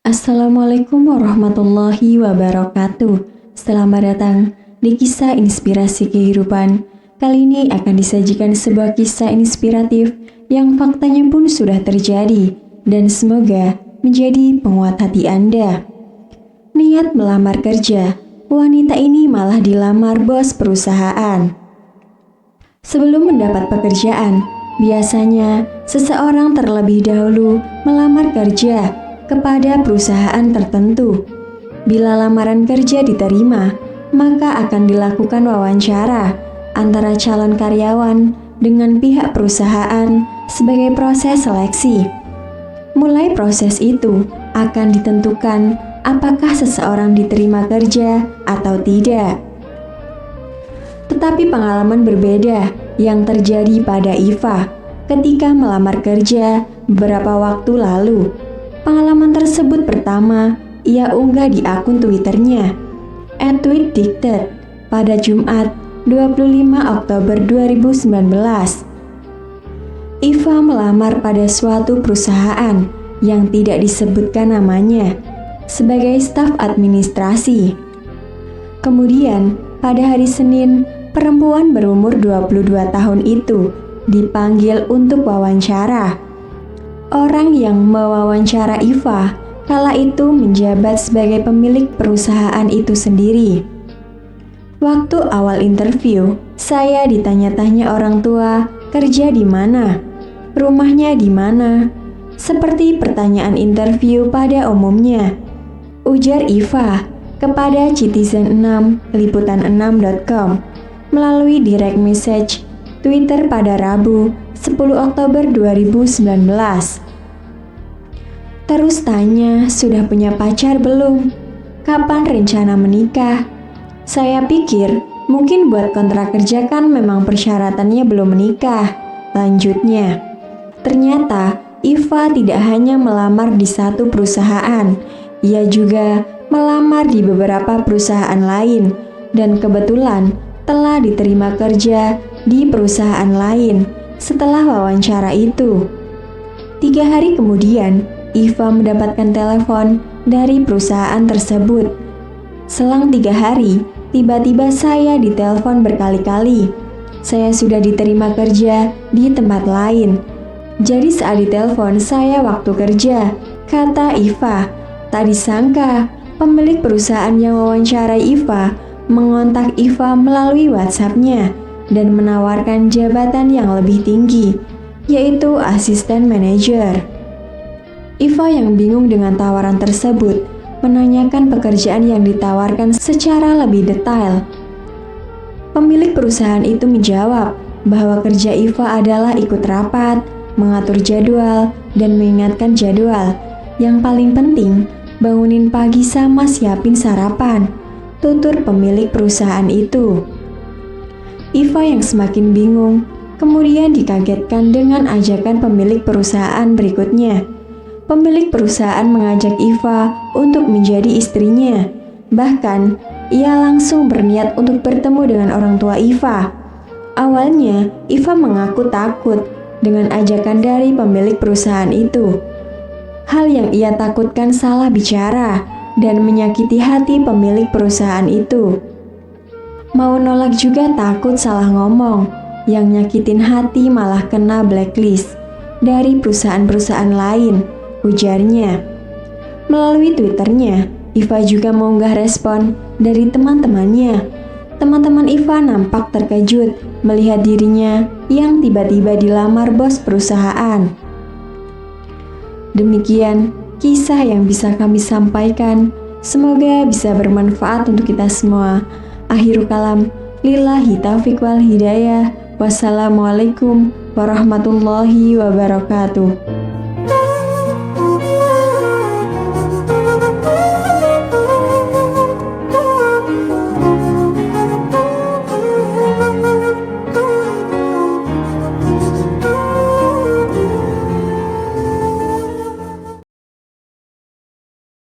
Assalamualaikum warahmatullahi wabarakatuh. Selamat datang di Kisah Inspirasi Kehidupan. Kali ini akan disajikan sebuah kisah inspiratif yang faktanya pun sudah terjadi dan semoga menjadi penguat hati Anda. Niat melamar kerja, wanita ini malah dilamar bos perusahaan. Sebelum mendapat pekerjaan, biasanya seseorang terlebih dahulu melamar kerja kepada perusahaan tertentu. Bila lamaran kerja diterima, maka akan dilakukan wawancara antara calon karyawan dengan pihak perusahaan sebagai proses seleksi. Mulai proses itu akan ditentukan apakah seseorang diterima kerja atau tidak. Tetapi pengalaman berbeda yang terjadi pada Iva ketika melamar kerja beberapa waktu lalu. Pengalaman tersebut pertama ia unggah di akun Twitternya @tweetdicted pada Jumat 25 Oktober 2019. Iva melamar pada suatu perusahaan yang tidak disebutkan namanya sebagai staf administrasi. Kemudian pada hari Senin, perempuan berumur 22 tahun itu dipanggil untuk wawancara. Orang yang mewawancara Iva kala itu menjabat sebagai pemilik perusahaan itu sendiri. Waktu awal interview, saya ditanya-tanya orang tua, kerja di mana? Rumahnya di mana? Seperti pertanyaan interview pada umumnya. Ujar Iva kepada Citizen6 liputan6.com melalui direct message Twitter pada Rabu 10 Oktober 2019. Terus tanya, sudah punya pacar belum? Kapan rencana menikah? Saya pikir mungkin buat kontrak kerja kan memang persyaratannya belum menikah. Lanjutnya, ternyata Iva tidak hanya melamar di satu perusahaan, ia juga melamar di beberapa perusahaan lain dan kebetulan telah diterima kerja di perusahaan lain setelah wawancara itu. 3 hari kemudian, Iva mendapatkan telepon dari perusahaan tersebut. Selang 3 hari, tiba-tiba saya ditelepon berkali-kali. Saya sudah diterima kerja di tempat lain. Jadi saat ditelepon saya waktu kerja, kata Iva. Tak disangka, pemilik perusahaan yang wawancarai Iva mengontak Iva melalui WhatsApp-nya dan menawarkan jabatan yang lebih tinggi, yaitu asisten manajer. Iva yang bingung dengan tawaran tersebut menanyakan pekerjaan yang ditawarkan secara lebih detail. Pemilik perusahaan itu menjawab bahwa kerja Iva adalah ikut rapat, mengatur jadwal, dan mengingatkan jadwal. Yang paling penting, bangunin pagi sama siapin sarapan, tutur pemilik perusahaan itu. Iva yang semakin bingung, kemudian dikagetkan dengan ajakan pemilik perusahaan berikutnya. Pemilik perusahaan mengajak Iva untuk menjadi istrinya. Bahkan, ia langsung berniat untuk bertemu dengan orang tua Iva. Awalnya, Iva mengaku takut dengan ajakan dari pemilik perusahaan itu. Hal yang ia takutkan salah bicara dan menyakiti hati pemilik perusahaan itu. Mau nolak juga takut salah ngomong, yang nyakitin hati malah kena blacklist dari perusahaan-perusahaan lain, ujarnya. Melalui Twitternya, Iva juga mengunggah respon dari teman-temannya. Teman-teman Iva nampak terkejut melihat dirinya yang tiba-tiba dilamar bos perusahaan. Demikian kisah yang bisa kami sampaikan. Semoga bisa bermanfaat untuk kita semua. Akhirul kalam, lillahi taufiq wal hidayah. Wassalamualaikum warahmatullahi wabarakatuh.